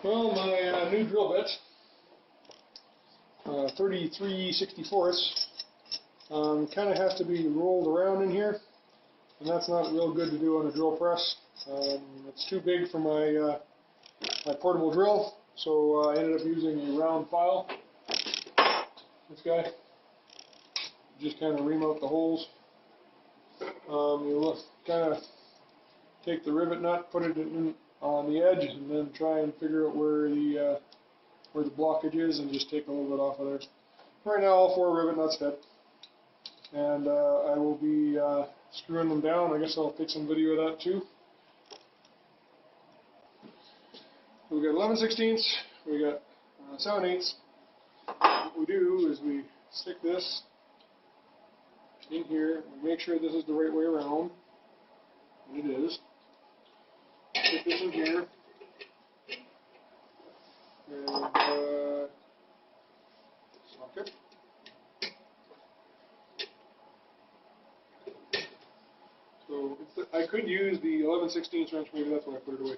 Well, my new drill bit, 33/64, kind of has to be rolled around in here, and that's not real good to do on a drill press. It's too big for my my portable drill, so I ended up using a round file. This guy. Just kind of ream out the holes. You kind of take the rivet nut, put it in on the edge, and then try and figure out where the blockage is, and just take a little bit off of there. Right now, all 4 rivet nuts fit, and I will be screwing them down. I guess I'll take some video of that too. So we got 11/16, we got 7/8. What we do is we stick this in here, we make sure this is the right way around, and it is. Stick this in here, and socket. So I could use the 11/16 wrench, maybe that's why I put it away,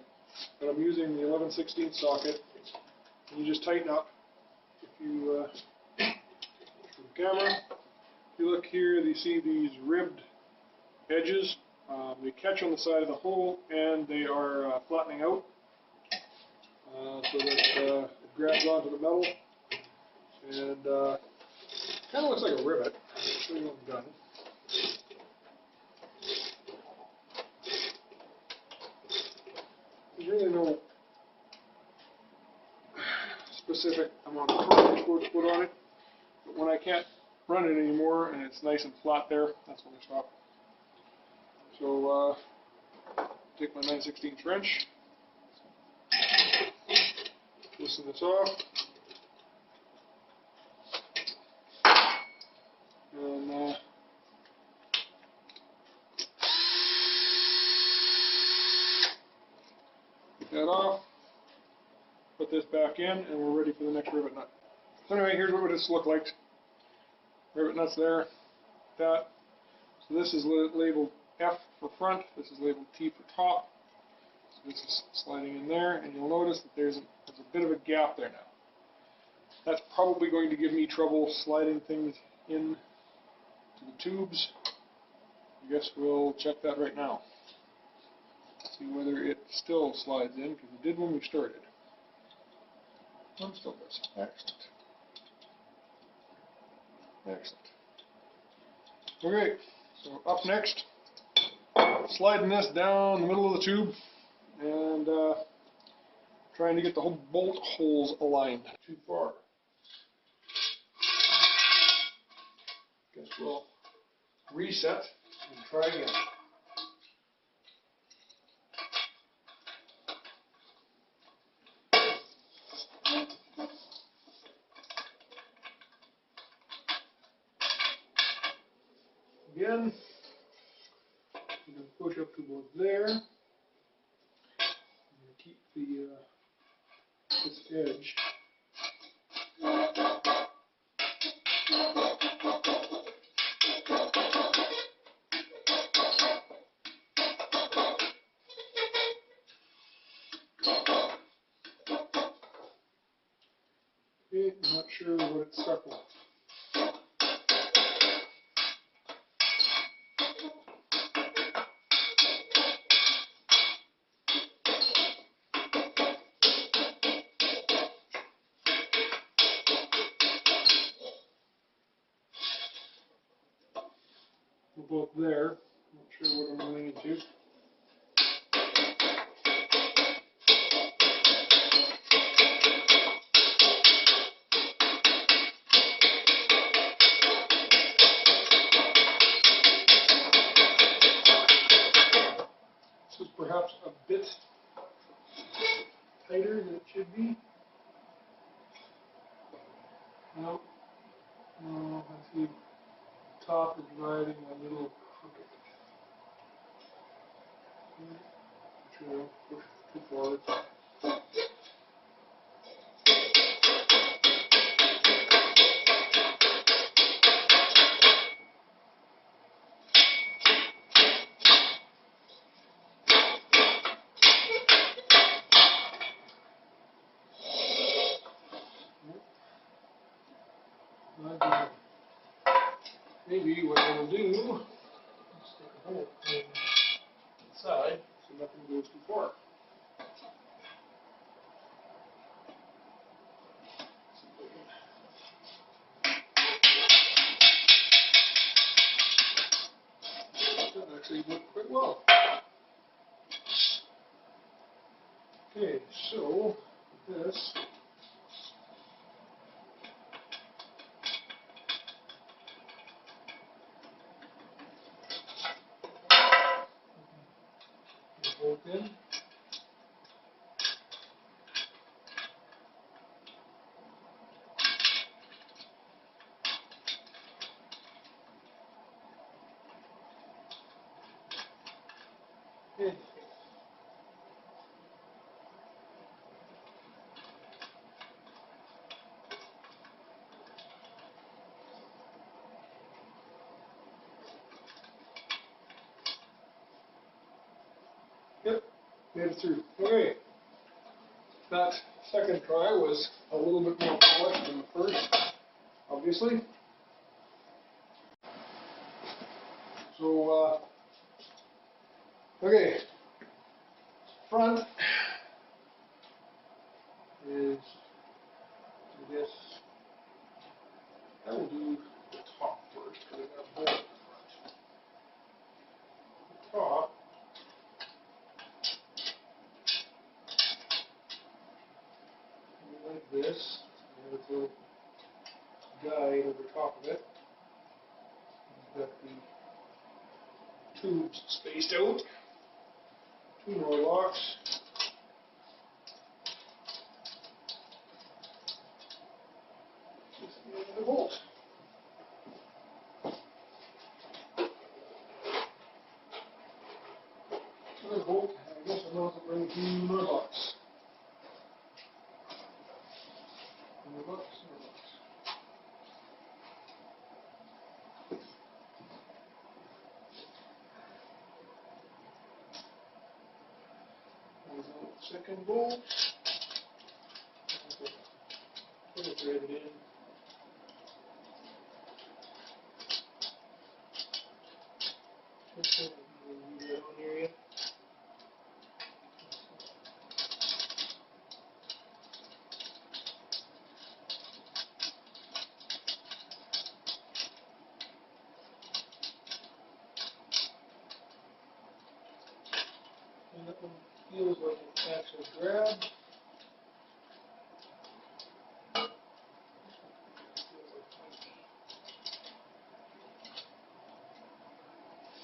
but I'm using the 11/16 socket, and you just tighten up. If you for the camera, if you look here, you see these ribbed edges. They catch on the side of the hole, and they are flattening out, so that it grabs onto the metal, and kind of looks like a rivet. I'll show you when I'm done. There's really no specific amount of torque supposed to put on it, but when I can't run it anymore and it's nice and flat there, that's when I stop. So take my 9/16 wrench, loosen this off, and get that off, put this back in, and we're ready for the next rivet nut. So anyway, here's what this looks like. Rivet nuts there, that. So this is labeled F for front, this is labeled T for top. So this is sliding in there, and you'll notice that there's a bit of a gap there now. That's probably going to give me trouble sliding things in to the tubes. I guess we'll check that right now. See whether it still slides in, because it did when we started. Still does. Excellent. Excellent. Okay, so up next, sliding this down the middle of the tube, and trying to get the whole bolt holes aligned. Too far. Guess we'll reset and try again. Again, you can push up to about there, and keep the this edge. Okay, I'm not sure what it's stuck with. We're both there. Not sure what I'm running into. This is perhaps a bit tighter than it should be. No, I see the top is riding a little crooked. Push too forward. maybe what I will do is stick a bolt inside so nothing goes too far. That actually worked quite well. Okay, so this. Bolt in. Okay. Yep, made it through. Okay. That second try was a little bit more polished than the first, obviously. So, okay, front is, I guess, I will do the top first, because I got a bolt in the front. The top, like this, and with a little guide over top of it. You've got the tubes spaced out, 2 more locks. Just the end of the bolt. Another bolt, and I guess I'm going to bring 2 more locks. More locks, more locks. There's the second bolt. Put it threaded in. This one will be down area. And that one feels like it actually grabbed.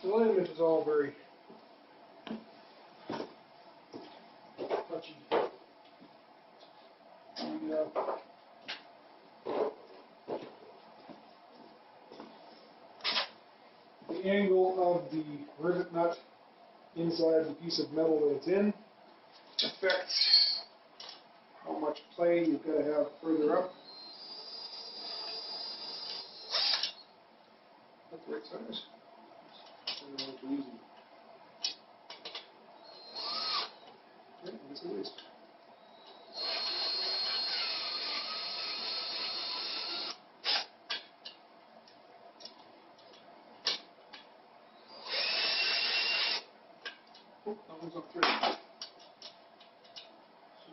The alignment is all very touchy. The angle of the rivet nut inside the piece of metal that it's in affects how much play you've got to have further up. That's the right size. I don't know too easy. Okay, I guess it is. Oh, that one's up thread. So,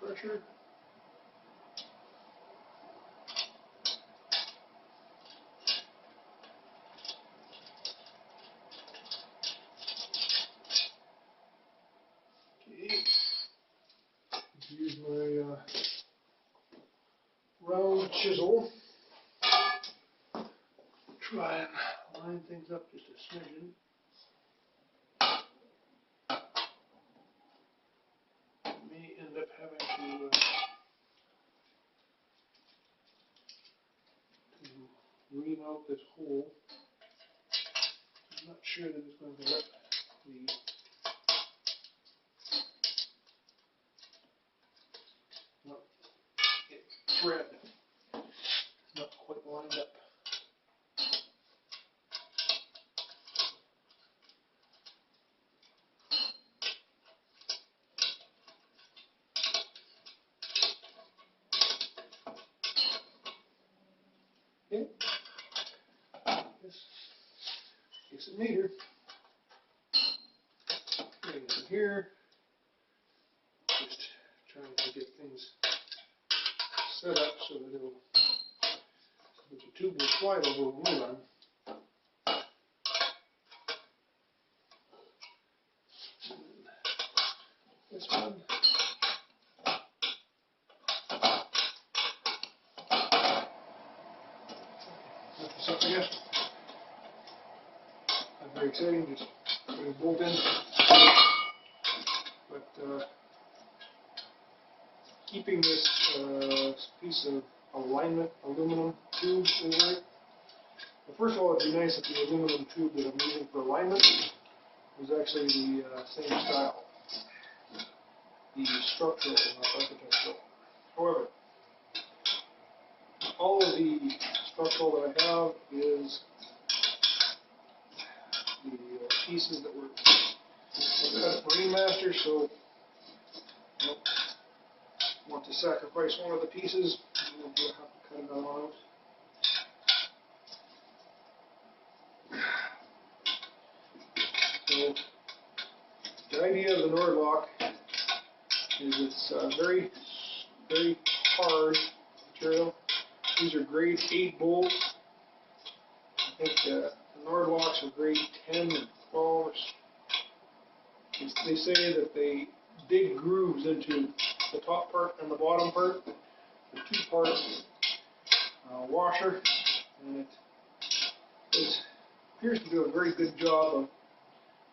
pressure. Okay. Use my round chisel. Try and line things up just a smidgen. May end up having to ream out this hole. I'm not sure that it's going to let the thread not quite lined up. 6 cm. Bring it in here. Just trying to get things set up so that the tube will slide over when we run. This one. Lift this up again. Not very exciting, just putting a bolt in. But keeping this piece of alignment aluminum tube over it. Well, first of all, it'd be nice if the aluminum tube that I'm using for alignment was actually the same style. The structural, not architectural. However, all of the structural that I have is the pieces that were cut at Marine Master, so I don't want to sacrifice one of the pieces, and then we'll have to cut it all out. So, the idea of the Nordlock is it's very, very hard material. These are grade 8 bolts. I think the Nordlocks are grade 10 and 12. They say that they dig grooves into the top part and the bottom part, the 2-part washer, and it appears to do a very good job of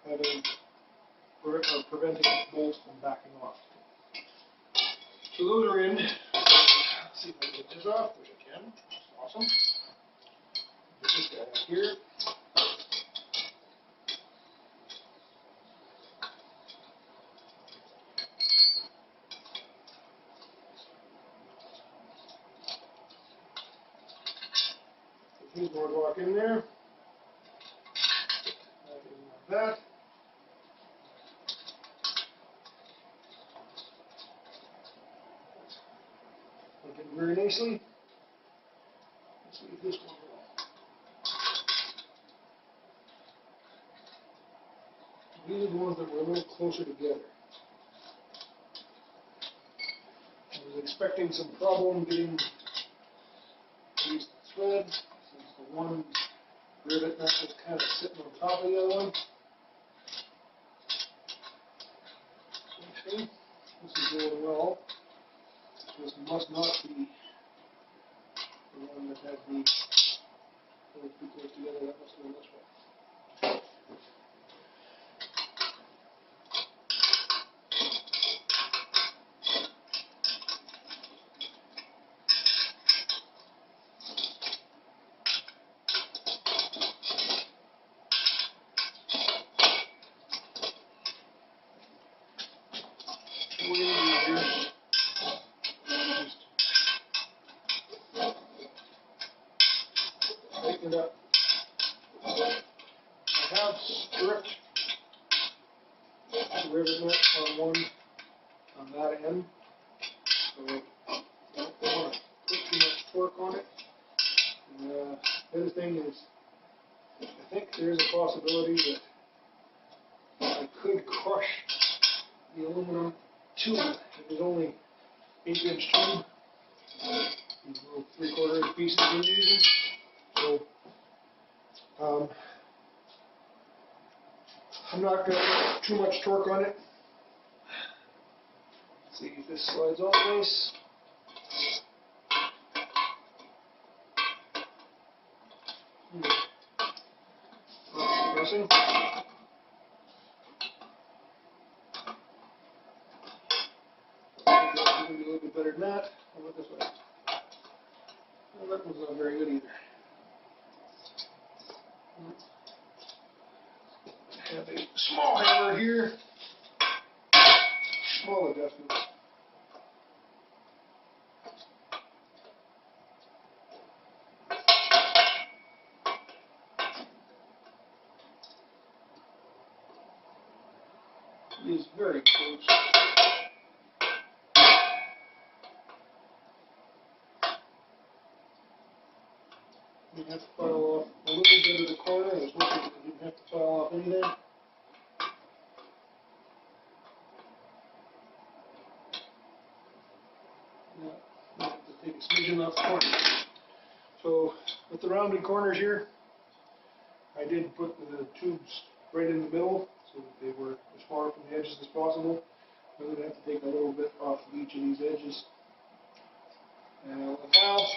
having preventing bolts from backing off. So those are in. Let's see if I can get this off, which I can. Awesome. Put this guy out here. Put his boardwalk in there. That in like that. Working very nicely. Let's leave this one alone. These are the ones that were a little closer together. I was expecting some problem getting these threads, since the one rivet nut was kind of sitting on top of the other one. Okay, this is going well. This must not be the one that had the too close together. That must have been this one. What we're going to do here is tighten it up. I have stripped the rivet nut on that end, so I don't want to put too much torque on it. And, the other thing is, I think there is a possibility that I could crush the aluminum tube. It is only 8-inch tube. These little 3/4 inch pieces we're using. So I'm not going to put too much torque on it. Let's see if this slides off nice. Not pressing. I can do a little bit better than that. How about this way? Well, that one's not very good either. I have a small hammer here. Small adjustments. It is very close. You have to file off a little bit of the corner. I was hoping you didn't have to file off anything. Yeah, have to take a smidgen off the corner. So with the rounded corners here, I did put the tubes right in the middle so that they were as far from the edges as possible. I'm going to have to take a little bit off of each of these edges. And with the valve,